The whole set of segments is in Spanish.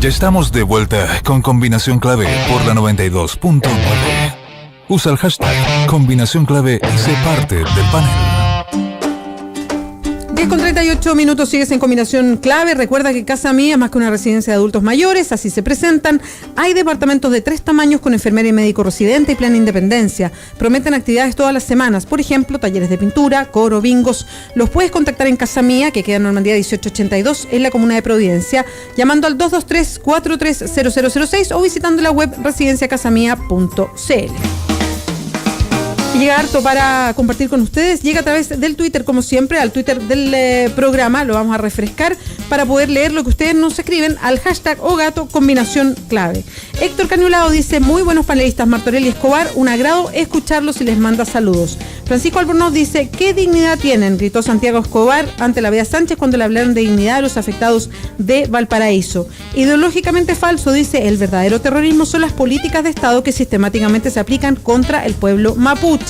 Ya estamos de vuelta con Combinación Clave por la 92.9. Usa el hashtag Combinación Clave y sé parte del panel. 10:38, sigues en Combinación Clave. Recuerda que Casa Mía es más que una residencia de adultos mayores, así se presentan. Hay departamentos de 3 tamaños con enfermera y médico residente y plan Independencia. Prometen actividades todas las semanas, por ejemplo, talleres de pintura, coro, bingos. Los puedes contactar en Casa Mía, que queda en Normandía 1882, en la comuna de Providencia, llamando al 223-430006 o visitando la web residenciacasamia.cl. Llega harto para compartir con ustedes. Llega a través del Twitter, como siempre, al Twitter del programa. Lo vamos a refrescar para poder leer lo que ustedes nos escriben al hashtag Ogato Combinación Clave. Héctor Cañulado dice: muy buenos panelistas, Martorell y Escobar, un agrado escucharlos y les manda saludos. Francisco Albornoz dice: ¿qué dignidad tienen?, gritó Santiago Escobar ante la Bea Sánchez cuando le hablaron de dignidad a los afectados de Valparaíso. Ideológicamente falso, dice: el verdadero terrorismo son las políticas de Estado que sistemáticamente se aplican contra el pueblo mapuche.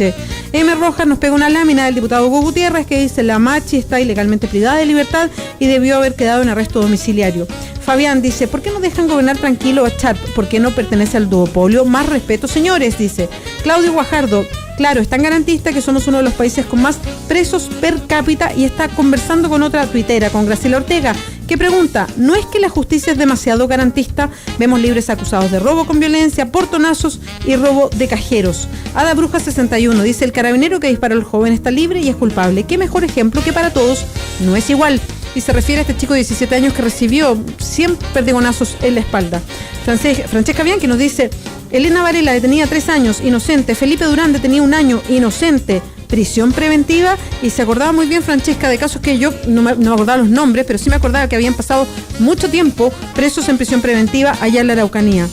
M. Rojas nos pega una lámina del diputado Hugo Gutiérrez que dice: la Machi está ilegalmente privada de libertad y debió haber quedado en arresto domiciliario. Fabián dice: ¿por qué no dejan gobernar tranquilo a Chad? ¿Por qué no pertenece al duopolio? Más respeto, señores, dice. Claudio Guajardo: claro, es tan garantista que somos uno de los países con más presos per cápita, y está conversando con otra tuitera, con Graciela Ortega, que pregunta: ¿no es que la justicia es demasiado garantista? Vemos libres acusados de robo con violencia, portonazos y robo de cajeros. Ada Bruja 61 dice: el carabinero que disparó al joven está libre y es culpable. ¿Qué mejor ejemplo que para todos no es igual? Y se refiere a este chico de 17 años que recibió 100 perdigonazos en la espalda. Francesca Bianchi nos dice: Elena Varela detenida 3 años, inocente. Felipe Durán detenido 1 año, inocente. Prisión preventiva. Y se acordaba muy bien, Francesca, de casos que yo no me acordaba los nombres, pero sí me acordaba que habían pasado mucho tiempo presos en prisión preventiva allá en la Araucanía.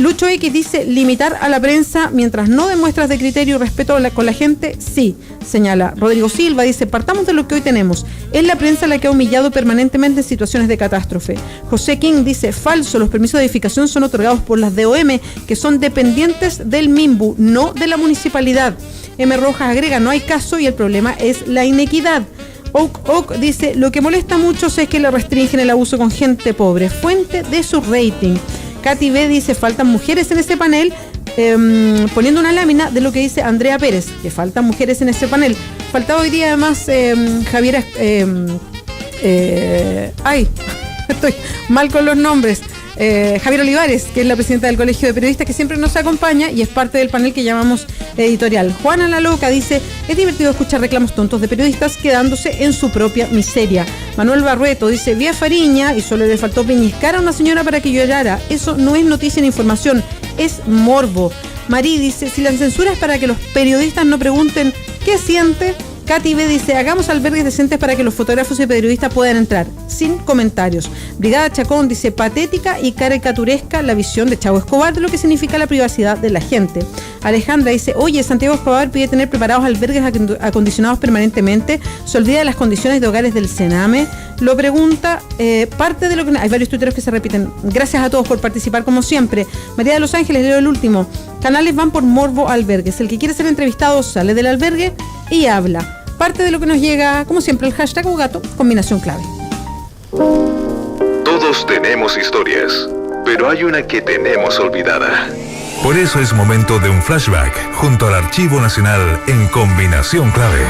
Lucho X dice: limitar a la prensa mientras no demuestras de criterio y respeto con la gente, sí, señala. Rodrigo Silva dice: partamos de lo que hoy tenemos. Es la prensa la que ha humillado permanentemente en situaciones de catástrofe. José King dice: falso, los permisos de edificación son otorgados por las DOM, que son dependientes del MIMBU, no de la municipalidad. M. Rojas agrega: no hay caso y el problema es la inequidad. Oak dice: lo que molesta mucho es que le restringen el abuso con gente pobre, fuente de su rating. Katy B dice: faltan mujeres en ese panel, poniendo una lámina de lo que dice Andrea Pérez, que faltan mujeres en ese panel. Faltaba hoy día además Javiera, estoy mal con los nombres, Javier Olivares, que es la presidenta del Colegio de Periodistas, que siempre nos acompaña y es parte del panel que llamamos editorial. Juana la Loca dice: es divertido escuchar reclamos tontos de periodistas quedándose en su propia miseria. Manuel Barrueto dice: vi a Fariña y solo le faltó peñiscar a una señora para que llorara. Eso no es noticia ni información, es morbo. Marí dice: si la censura es para que los periodistas no pregunten qué siente. Katy B dice: hagamos albergues decentes para que los fotógrafos y periodistas puedan entrar. Sin comentarios. Brigada Chacón dice: patética y caricaturesca la visión de Chavo Escobar de lo que significa la privacidad de la gente. Alejandra dice: oye, Santiago Escobar pide tener preparados albergues acondicionados permanentemente. Se olvida de las condiciones de hogares del Sename. Lo pregunta, parte de lo que... Hay varios tuiteros que se repiten. Gracias a todos por participar como siempre. María de Los Ángeles, leo el último. Canales van por morbo albergues. El que quiere ser entrevistado sale del albergue y habla. Parte de lo que nos llega, como siempre, el hashtag Ogato Combinación Clave. Todos tenemos historias, pero hay una que tenemos olvidada. Por eso es momento de un flashback junto al Archivo Nacional en Combinación Clave.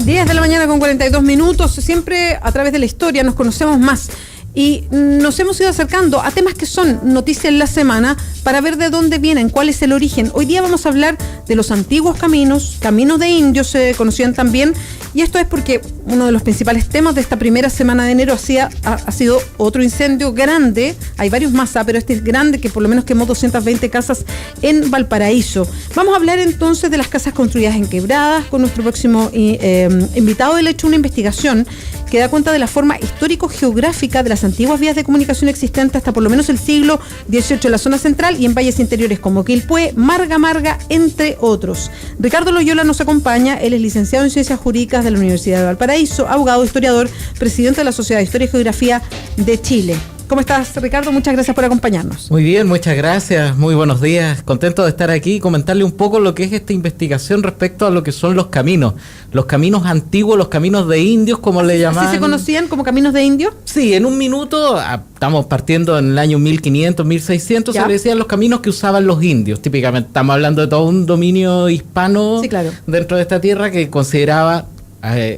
10 de la mañana con 42 minutos. Siempre a través de la historia nos conocemos más y nos hemos ido acercando a temas que son noticias en la semana para ver de dónde vienen, cuál es el origen. Hoy día vamos a hablar de los antiguos caminos de indios se conocían también, y esto es porque uno de los principales temas de esta primera semana de enero ha sido otro incendio grande. Hay varios más, pero este es grande, que por lo menos quemó 220 casas en Valparaíso. Vamos a hablar entonces de las casas construidas en quebradas con nuestro próximo invitado. Él ha hecho una investigación que da cuenta de la forma histórico-geográfica de las antiguas vías de comunicación existentes hasta por lo menos el siglo XVIII en la zona central y en valles interiores como Quilpué, Marga, entre otros. Ricardo Loyola nos acompaña. Él es licenciado en Ciencias Jurídicas de la Universidad de Valparaíso, abogado, historiador, presidente de la Sociedad de Historia y Geografía de Chile. ¿Cómo estás, Ricardo? Muchas gracias por acompañarnos. Muy bien, muchas gracias, muy buenos días. Contento de estar aquí y comentarle un poco lo que es esta investigación respecto a lo que son los caminos antiguos, los caminos de indios, como le llamaban. ¿Así se conocían como caminos de indios? Sí, en un minuto, estamos partiendo en el año 1500, 1600, ya. se le decían los caminos que usaban los indios. Típicamente estamos hablando de todo un dominio hispano, sí, claro, dentro de esta tierra que consideraba,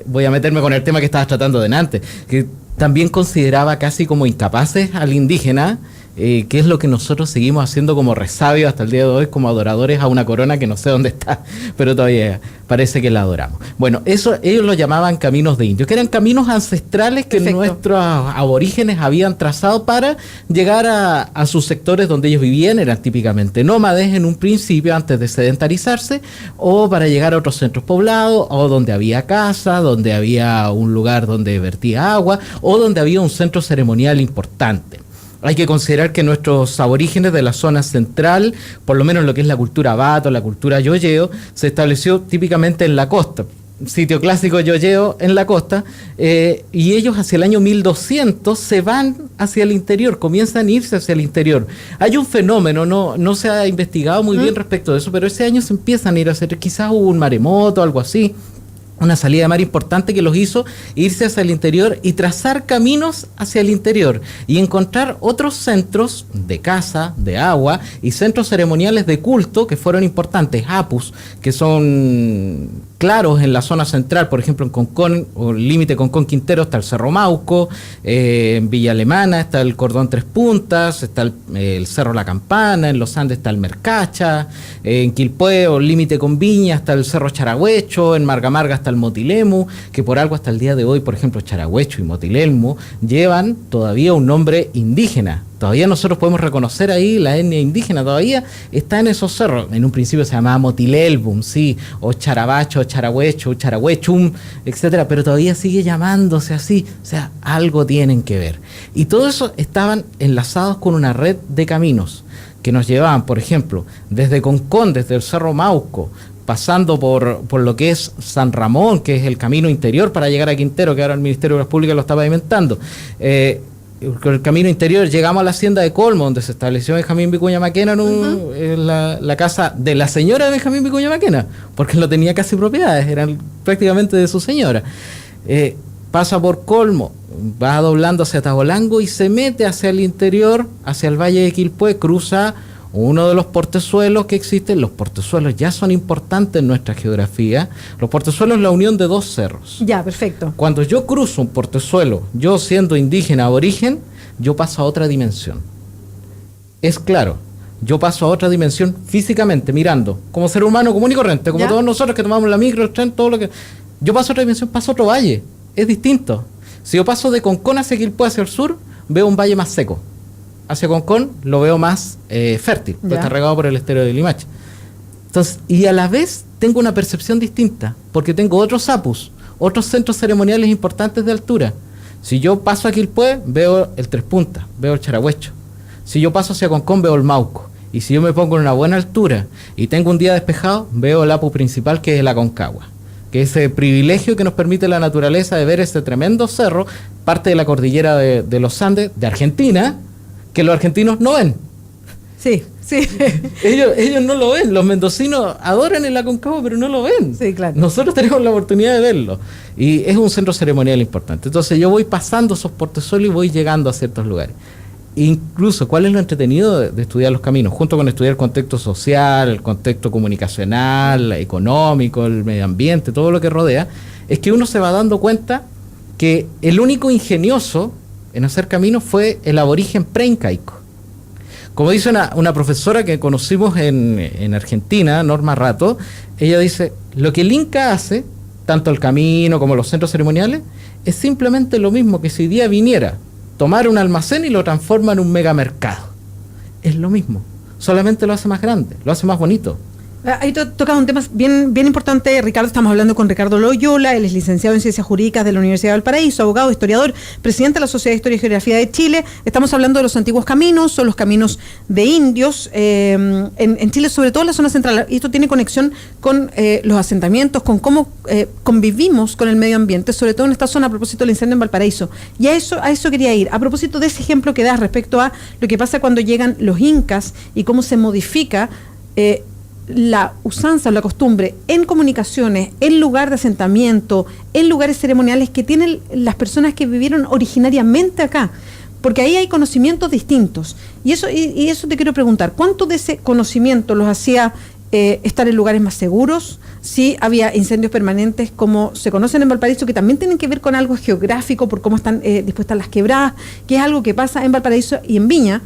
voy a meterme con el tema que estabas tratando delante, que también consideraba casi como incapaces al indígena, que es lo que nosotros seguimos haciendo como resabios hasta el día de hoy, como adoradores a una corona que no sé dónde está, pero todavía parece que la adoramos. Bueno, eso ellos lo llamaban caminos de indios, que eran caminos ancestrales que nuestros aborígenes habían trazado para llegar a sus sectores donde ellos vivían. Eran típicamente nómades en un principio antes de sedentarizarse, o para llegar a otros centros poblados, o donde había casa, donde había un lugar donde vertía agua, o donde había un centro ceremonial importante. Hay que considerar que nuestros aborígenes de la zona central, por lo menos lo que es la cultura Bato, la cultura Yoyeo, se estableció típicamente en la costa. Sitio clásico Yoyeo en la costa, y ellos hacia el año 1200 se van hacia el interior, comienzan a irse hacia el interior. Hay un fenómeno, no se ha investigado muy bien respecto de eso, pero ese año se empiezan a ir hacia, quizás hubo un maremoto, algo así, una salida de mar importante que los hizo irse hacia el interior y trazar caminos hacia el interior y encontrar otros centros de casa, de agua y centros ceremoniales de culto que fueron importantes, apus, que son claros en la zona central, por ejemplo en Concón, o el límite Concón-Quintero está el Cerro Mauco, en Villa Alemana está el Cordón Tres Puntas, está el Cerro La Campana, en los Andes está el Mercacha, en Quilpué o el límite con Viña está el Cerro Charagüecho, en Margamarga está el Motilemu, que por algo hasta el día de hoy, por ejemplo, Charagüecho y Motilemu llevan todavía un nombre indígena. Todavía nosotros podemos reconocer ahí la etnia indígena, todavía está en esos cerros. En un principio se llamaba Motilelbum, sí, o Charabacho, Charagüecho, Charagüechum, etcétera, pero todavía sigue llamándose así, o sea, algo tienen que ver. Y todo eso estaban enlazados con una red de caminos que nos llevaban, por ejemplo, desde Concón, desde el Cerro Mauco, pasando por lo que es San Ramón, que es el camino interior para llegar a Quintero, que ahora el Ministerio de Obras Públicas lo está pavimentando. Con el camino interior llegamos a la hacienda de Colmo, donde se estableció Benjamín Vicuña Maquena, la casa de la señora de Benjamín Vicuña Maquena, porque no tenía casi propiedades, eran prácticamente de su señora. Pasa por Colmo, va doblando hacia Tabolango y se mete hacia el interior, hacia el Valle de Quilpué, cruza uno de los portezuelos que existen. Los portezuelos ya son importantes en nuestra geografía. Los portezuelos es la unión de dos cerros. Ya, perfecto. Cuando yo cruzo un portezuelo, yo siendo indígena aborigen, yo paso a otra dimensión. Es claro, yo paso a otra dimensión físicamente, mirando, como ser humano común y corriente, como todos nosotros que tomamos la micro, el tren, todo lo que... Yo paso a otra dimensión, paso a otro valle. Es distinto. Si yo paso de Concón hacia Quilpué, hacia el sur, veo un valle más seco. Hacia Concón lo veo más fértil, porque está regado por el estero de Limache. Entonces, y a la vez tengo una percepción distinta, porque tengo otros apus, otros centros ceremoniales importantes de altura. Si yo paso a Quilpué, veo el Tres Puntas, veo el Charagüecho. Si yo paso hacia Concón, veo el Mauco. Y si yo me pongo en una buena altura y tengo un día despejado, veo el apu principal, que es la Aconcagua, que es ese privilegio que nos permite la naturaleza de ver ese tremendo cerro, parte de la cordillera de los Andes, de Argentina, que los argentinos no ven. Sí, sí. Ellos no lo ven. Los mendocinos adoran el Aconcagua, pero no lo ven. Sí, claro. Nosotros tenemos la oportunidad de verlo. Y es un centro ceremonial importante. Entonces yo voy pasando esos portezuelos y voy llegando a ciertos lugares. Incluso, ¿cuál es lo entretenido de estudiar los caminos? Junto con estudiar el contexto social, el contexto comunicacional, económico, el medio ambiente, todo lo que rodea, es que uno se va dando cuenta que el único ingenioso en hacer caminos fue el aborigen preincaico. Como dice una profesora que conocimos en Argentina, Norma Rato, ella dice, lo que el Inca hace, tanto el camino como los centros ceremoniales, es simplemente lo mismo que si día viniera tomar un almacén y lo transforma en un megamercado. Es lo mismo, solamente lo hace más grande, lo hace más bonito. Ahí tocas un tema bien importante, Ricardo. Estamos hablando con Ricardo Loyola, él es licenciado en Ciencias Jurídicas de la Universidad de Valparaíso, abogado, historiador, presidente de la Sociedad de Historia y Geografía de Chile. Estamos hablando de los antiguos caminos, son los caminos de indios, en Chile, sobre todo en la zona central. Y esto tiene conexión con los asentamientos, con cómo convivimos con el medio ambiente, sobre todo en esta zona a propósito del incendio en Valparaíso. Y a eso quería ir, a propósito de ese ejemplo que das respecto a lo que pasa cuando llegan los incas y cómo se modifica la usanza o la costumbre en comunicaciones, en lugar de asentamiento, en lugares ceremoniales que tienen las personas que vivieron originariamente acá, porque ahí hay conocimientos distintos. Y eso te quiero preguntar, ¿cuánto de ese conocimiento los hacía estar en lugares más seguros? Sí, había incendios permanentes como se conocen en Valparaíso, que también tienen que ver con algo geográfico, por cómo están dispuestas las quebradas, que es algo que pasa en Valparaíso y en Viña,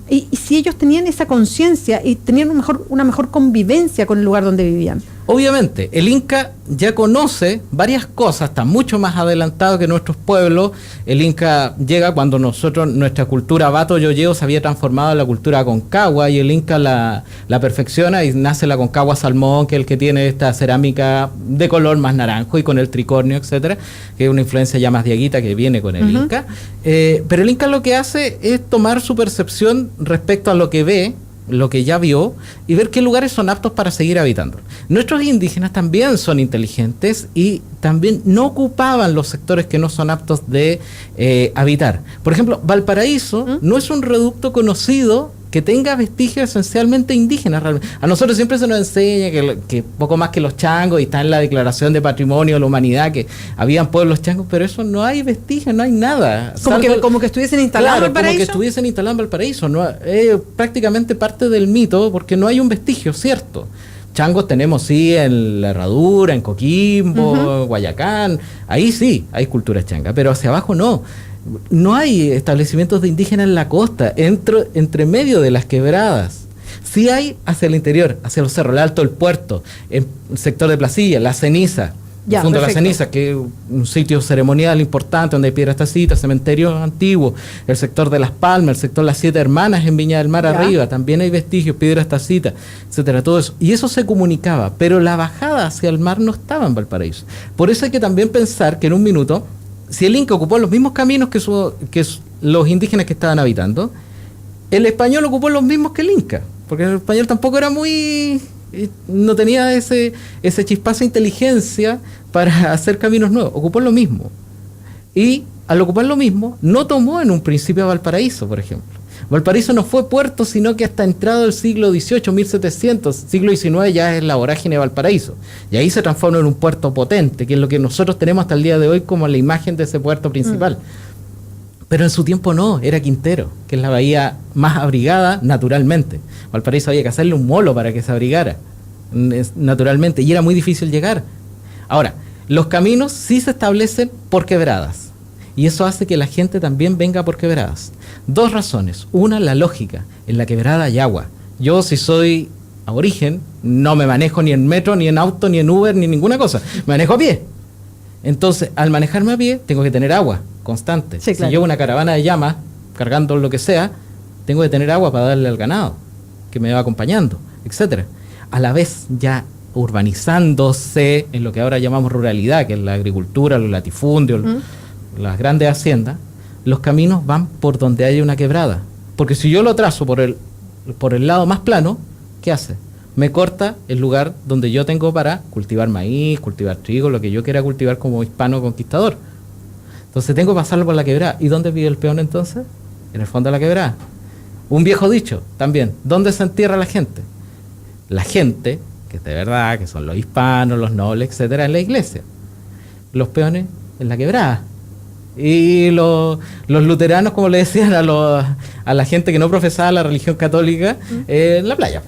y si ellos tenían esa conciencia y tenían una mejor convivencia con el lugar donde vivían. Obviamente, el Inca ya conoce varias cosas, está mucho más adelantado que nuestros pueblos. El Inca llega cuando nuestra cultura Bato-Yoyeo se había transformado en la cultura Aconcagua, y el Inca la perfecciona y nace la Aconcagua Salmón, que es el que tiene esta cerámica de color más naranjo y con el tricornio, etcétera, que es una influencia ya más diaguita que viene con el Inca. Pero el Inca lo que hace es tomar su percepción respecto a lo que ve, lo que ya vio, y ver qué lugares son aptos para seguir habitando. Nuestros indígenas también son inteligentes y también no ocupaban los sectores que no son aptos de habitar. Por ejemplo, Valparaíso no es un reducto conocido que tenga vestigios esencialmente indígenas. Realmente. A nosotros siempre se nos enseña que poco más que los changos, y está en la Declaración de Patrimonio de la Humanidad que habían pueblos changos, pero eso no hay vestigios, no hay nada. Como que estuviesen instalados en Valparaíso. Como que estuviesen instalados en Valparaíso. No, prácticamente parte del mito, porque no hay un vestigio, ¿cierto? Changos tenemos sí en La Herradura, en Coquimbo, Guayacán, ahí sí hay cultura changa, pero hacia abajo no. No hay establecimientos de indígenas en la costa, entre medio de las quebradas. Sí hay hacia el interior, hacia los cerros, el Alto del Puerto, el sector de Placilla, La Ceniza, el Fondo de La Ceniza, que es un sitio ceremonial importante donde hay piedras tacitas, cementerios antiguos, el sector de Las Palmas, el sector de las Siete Hermanas en Viña del Mar arriba, también hay vestigios, piedras tacitas, etcétera, todo eso. Y eso se comunicaba, pero la bajada hacia el mar no estaba en Valparaíso. Por eso hay que también pensar que en un minuto, si el Inca ocupó los mismos caminos que los indígenas que estaban habitando, el español ocupó los mismos que el Inca, porque el español tampoco era no tenía ese chispazo de inteligencia para hacer caminos nuevos, ocupó lo mismo. Y al ocupar lo mismo, no tomó en un principio a Valparaíso, por ejemplo. Valparaíso no fue puerto, sino que hasta entrado el siglo XVIII, 1700, siglo XIX ya es la vorágine de Valparaíso. Y ahí se transforma en un puerto potente, que es lo que nosotros tenemos hasta el día de hoy como la imagen de ese puerto principal. Pero en su tiempo no, era Quintero, que es la bahía más abrigada naturalmente. Valparaíso había que hacerle un molo para que se abrigara naturalmente, y era muy difícil llegar. Ahora, los caminos sí se establecen por quebradas. Y eso hace que la gente también venga por quebradas. Dos razones. Una, la lógica. En la quebrada hay agua. Yo, si soy aborigen, no me manejo ni en metro, ni en auto, ni en Uber, ni ninguna cosa. Me manejo a pie. Entonces, al manejarme a pie, tengo que tener agua constante. Sí, claro. Si llevo una caravana de llamas, cargando lo que sea, tengo que tener agua para darle al ganado, que me va acompañando, etcétera. A la vez, ya urbanizándose en lo que ahora llamamos ruralidad, que es la agricultura, los latifundios, las grandes haciendas, los caminos van por donde haya una quebrada. Porque si yo lo trazo por el lado más plano, ¿qué hace? Me corta el lugar donde yo tengo para cultivar maíz, cultivar trigo, lo que yo quiera cultivar como hispano conquistador. Entonces tengo que pasarlo por la quebrada. ¿Y dónde vive el peón entonces? En el fondo de la quebrada. Un viejo dicho también, ¿dónde se entierra la gente? La gente, que es de verdad, que son los hispanos, los nobles, etcétera, en la iglesia. Los peones en la quebrada. Y los luteranos, como le decían a la gente que no profesaba la religión católica, en la playa.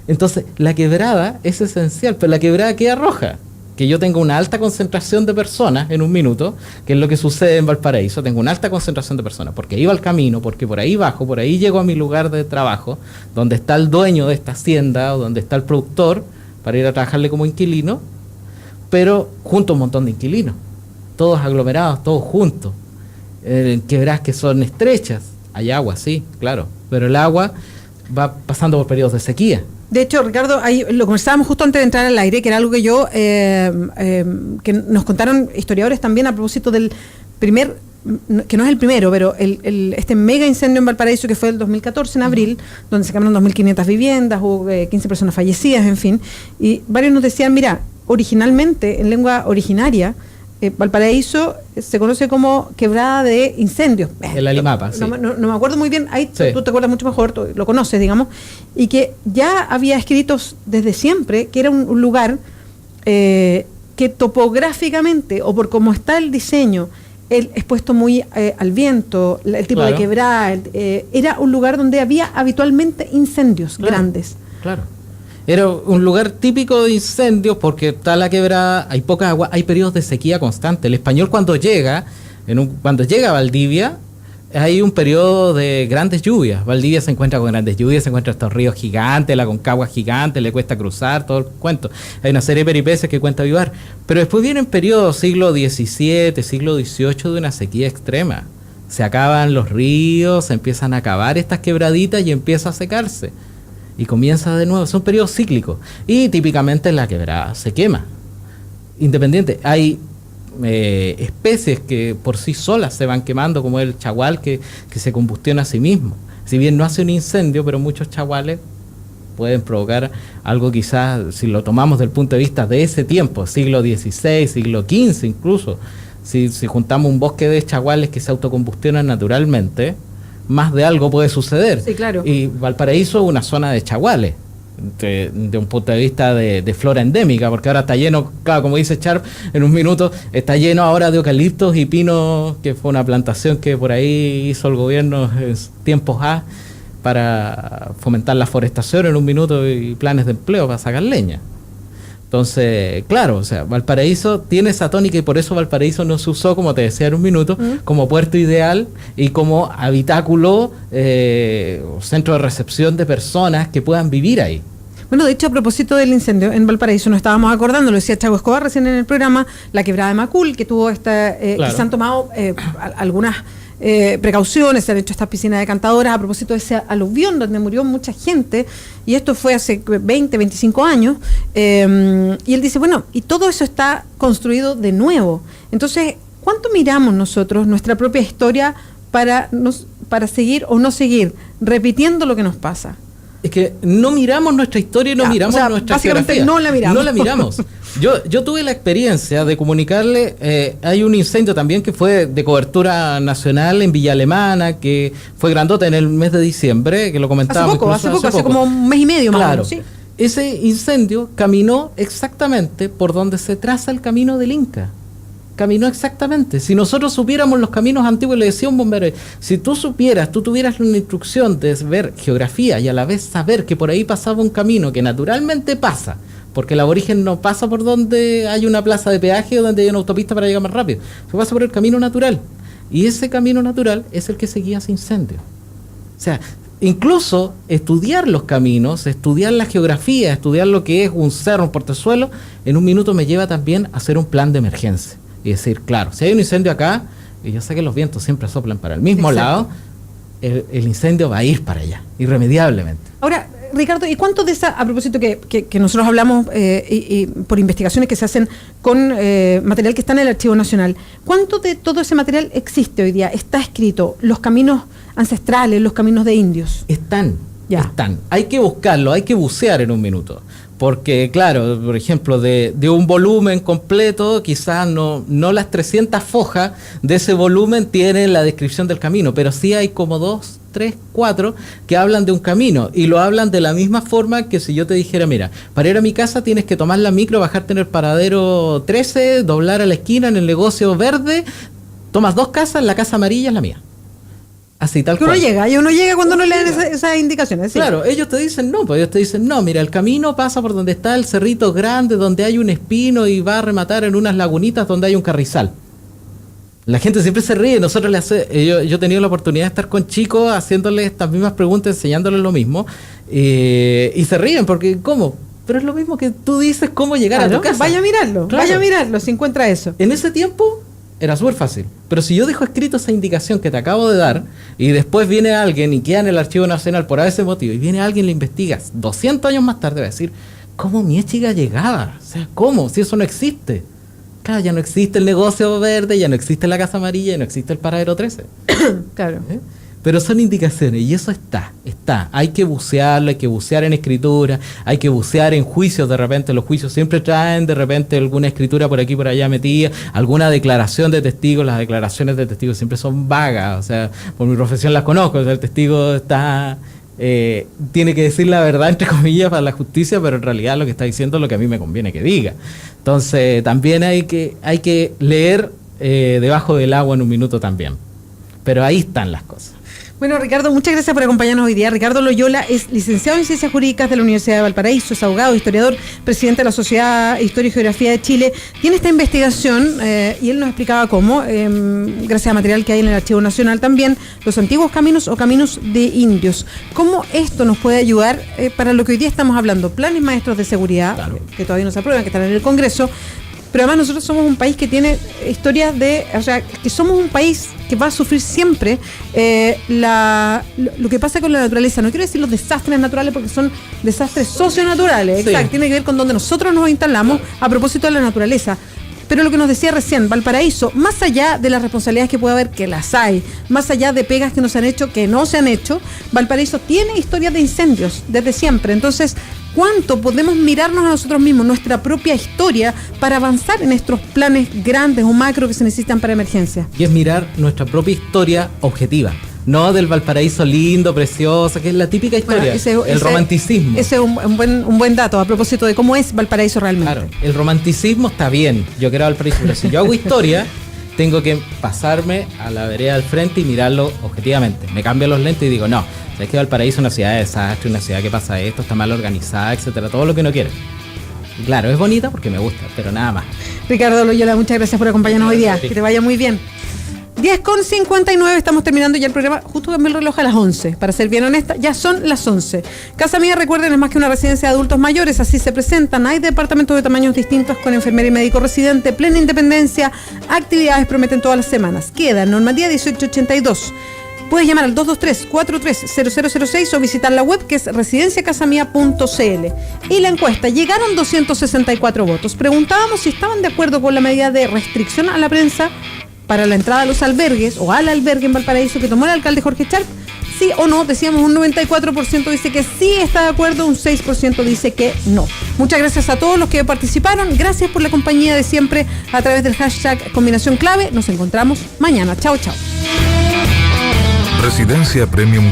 Entonces, la quebrada es esencial, pero la quebrada ¿qué arroja? Que yo tengo una alta concentración de personas en un minuto, que es lo que sucede en Valparaíso. Tengo una alta concentración de personas, porque iba al camino, porque por ahí bajo, por ahí llego a mi lugar de trabajo, donde está el dueño de esta hacienda, o donde está el productor, para ir a trabajarle como inquilino, pero junto a un montón de inquilinos, todos aglomerados, todos juntos, en quebradas que son estrechas. Hay agua, sí, claro, pero el agua va pasando por periodos de sequía. De hecho, Ricardo, ahí lo conversábamos justo antes de entrar al aire, que era algo que que nos contaron historiadores también a propósito del primer, que no es el primero, pero este mega incendio en Valparaíso que fue el 2014 en abril, donde se quemaron 2.500 viviendas, hubo 15 personas fallecidas, en fin, y varios nos decían, mira, originalmente, en lengua originaria, Valparaíso se conoce como quebrada de incendios. El Alimapa, sí. No me acuerdo muy bien, ahí sí. tú te acuerdas mucho mejor, tú lo conoces, digamos, y que ya había escritos desde siempre que era un lugar que topográficamente, o por cómo está el diseño, expuesto muy al viento, el tipo de quebrada, era un lugar donde había habitualmente incendios grandes. Claro. Era un lugar típico de incendios porque está la quebrada, hay poca agua, hay periodos de sequía constante. El español cuando llega a Valdivia, hay un periodo de grandes lluvias. Valdivia se encuentra con grandes lluvias, se encuentra estos ríos gigantes, la Aconcagua gigante, le cuesta cruzar, todo el cuento. Hay una serie de peripecias que cuenta Vivar. Pero después vienen periodos siglo XVII, siglo XVIII de una sequía extrema. Se acaban los ríos, se empiezan a acabar estas quebraditas y empieza a secarse. Y comienza de nuevo, son periodos cíclicos. Y típicamente la quebrada se quema. Independiente, hay especies que por sí solas se van quemando, como el chagual que se combustiona a sí mismo. Si bien no hace un incendio, pero muchos chaguales pueden provocar algo, quizás, si lo tomamos desde el punto de vista de ese tiempo, siglo XVI, siglo XV incluso. Si juntamos un bosque de chaguales que se autocombustionan naturalmente, más de algo puede suceder. Sí, claro. Y Valparaíso es una zona de chaguales, de un punto de vista de flora endémica, porque ahora está lleno, claro, como dice Sharp en un minuto, está lleno ahora de eucaliptos y pinos, que fue una plantación que por ahí hizo el gobierno en tiempos para fomentar la forestación en un minuto y planes de empleo para sacar leña. Entonces, claro, o sea, Valparaíso tiene esa tónica y por eso Valparaíso no se usó, como te decía en un minuto, como puerto ideal y como habitáculo, centro de recepción de personas que puedan vivir ahí. Bueno, de hecho, a propósito del incendio en Valparaíso, nos estábamos acordando, lo decía Chago Escobar recién en el programa, la quebrada de Macul, que tuvo que se han tomado algunas precauciones, se han hecho estas piscinas decantadoras a propósito de ese aluvión donde murió mucha gente, y esto fue hace 20, 25 años, y él dice, bueno, y todo eso está construido de nuevo. Entonces, ¿cuánto miramos nosotros nuestra propia historia para seguir o no seguir repitiendo lo que nos pasa? Es que no miramos nuestra historia y no miramos nuestra geografía. No la miramos. No la miramos. Yo tuve la experiencia de comunicarle, hay un incendio también que fue de cobertura nacional en Villa Alemana, que fue grandota en el mes de diciembre, que lo comentábamos. Hace poco, hace como un mes y medio más o menos, sí. Ese incendio caminó exactamente por donde se traza el camino del Inca. Caminó exactamente. Si nosotros supiéramos los caminos antiguos, le decía un bombero, si tú tuvieras una instrucción de ver geografía y a la vez saber que por ahí pasaba un camino que naturalmente pasa, porque el aborigen no pasa por donde hay una plaza de peaje o donde hay una autopista para llegar más rápido, se pasa por el camino natural. Y ese camino natural es el que seguía ese incendio. O sea, incluso estudiar los caminos, estudiar la geografía, estudiar lo que es un cerro, un portezuelo, en un minuto me lleva también a hacer un plan de emergencia. Y decir, claro, si hay un incendio acá, y yo sé que los vientos siempre soplan para el mismo lado, el incendio va a ir para allá, irremediablemente. Ahora, Ricardo, ¿y cuánto de esa, a propósito que nosotros hablamos y por investigaciones que se hacen con material que está en el Archivo Nacional, cuánto de todo ese material existe hoy día? ¿Está escrito? ¿Los caminos ancestrales, los caminos de indios? Están. Hay que buscarlo, hay que bucear en un minuto. Porque, claro, por ejemplo, de un volumen completo, quizás no las 300 fojas de ese volumen tienen la descripción del camino, pero sí hay como 2, 3, 4 que hablan de un camino, y lo hablan de la misma forma que si yo te dijera, mira, para ir a mi casa tienes que tomar la micro, bajarte en el paradero 13, doblar a la esquina en el negocio verde, tomas 2 casas, la casa amarilla es la mía. Así, tal cual. Uno llega cuando no le dan esas indicaciones. ¿Sí? Claro, ellos te dicen no, mira, el camino pasa por donde está el cerrito grande, donde hay un espino y va a rematar en unas lagunitas donde hay un carrizal. La gente siempre se ríe, nosotros yo he tenido la oportunidad de estar con chicos haciéndoles estas mismas preguntas, enseñándoles lo mismo, y se ríen porque, ¿cómo? Pero es lo mismo que tú dices, cómo llegar a tu casa. Vaya a mirarlo, si encuentra eso. En ese tiempo era súper fácil. Pero si yo dejo escrito esa indicación que te acabo de dar y después viene alguien y queda en el Archivo Nacional por ese motivo y viene alguien y le investiga 200 años más tarde, va a decir, ¿cómo mi chica llegaba? O sea, ¿cómo? Si eso no existe. Claro, ya no existe el negocio verde, ya no existe la Casa Amarilla, ya no existe el Paradero 13. Claro. Pero son indicaciones y eso está. Hay que bucearlo, hay que bucear en escritura, hay que bucear en juicios. De repente los juicios siempre traen de repente alguna escritura por aquí por allá metida, alguna declaración de testigos. Las declaraciones de testigos siempre son vagas, o sea, por mi profesión las conozco. O sea, el testigo está... tiene que decir la verdad entre comillas para la justicia, pero en realidad lo que está diciendo es lo que a mí me conviene que diga. Entonces también hay que leer debajo del agua en un minuto también, pero ahí están las cosas. Bueno, Ricardo, muchas gracias por acompañarnos hoy día. Ricardo Loyola es licenciado en Ciencias Jurídicas de la Universidad de Valparaíso, es abogado, historiador, presidente de la Sociedad Historia y Geografía de Chile. Tiene esta investigación y él nos explicaba cómo, gracias a material que hay en el Archivo Nacional también, los antiguos caminos o caminos de indios. ¿Cómo esto nos puede ayudar para lo que hoy día estamos hablando? Planes maestros de seguridad, claro, que todavía no se aprueban, que están en el Congreso. Pero además nosotros somos un país que tiene historias o sea, que somos un país que va a sufrir siempre lo que pasa con la naturaleza. No quiero decir los desastres naturales porque son desastres socionaturales. Sí. Exacto, tiene que ver con donde nosotros nos instalamos a propósito de la naturaleza. Pero lo que nos decía recién, Valparaíso, más allá de las responsabilidades que puede haber, que las hay, más allá de pegas que no se han hecho, que no se han hecho, Valparaíso tiene historias de incendios desde siempre. Entonces, ¿cuánto podemos mirarnos a nosotros mismos, nuestra propia historia, para avanzar en estos planes grandes o macro que se necesitan para emergencia? Y es mirar nuestra propia historia objetiva. No del Valparaíso lindo, precioso, que es la típica historia, el romanticismo. Ese es un buen dato a propósito de cómo es Valparaíso realmente. Claro, el romanticismo está bien, yo quiero Valparaíso, pero si yo hago historia, tengo que pasarme a la vereda al frente y mirarlo objetivamente. Me cambio los lentes y digo, no, sabes que Valparaíso es una ciudad de desastre, una ciudad que pasa esto, está mal organizada, etcétera, todo lo que uno quiere. Y claro, es bonita porque me gusta, pero nada más. Ricardo Loyola, muchas gracias por acompañarnos hoy día, que te vaya muy bien. 10:59, estamos terminando ya el programa. Justo cambié el reloj a las 11, para ser bien honesta, ya son las 11. Casa Mía, recuerden, es más que una residencia de adultos mayores, así se presentan. Hay departamentos de tamaños distintos con enfermera y médico residente, plena independencia, actividades prometen todas las semanas. Queda en Normandía 1882. Puedes llamar al 223-43-0006 o visitar la web que es residenciacasamia.cl. Y la encuesta, llegaron 264 votos. Preguntábamos si estaban de acuerdo con la medida de restricción a la prensa para la entrada a los albergues o al albergue en Valparaíso que tomó el alcalde Jorge Charp. Sí o no, decíamos un 94% dice que sí está de acuerdo, un 6% dice que no. Muchas gracias a todos los que participaron, gracias por la compañía de siempre a través del hashtag Combinación Clave. Nos encontramos mañana. Chao, chao. Residencia Premium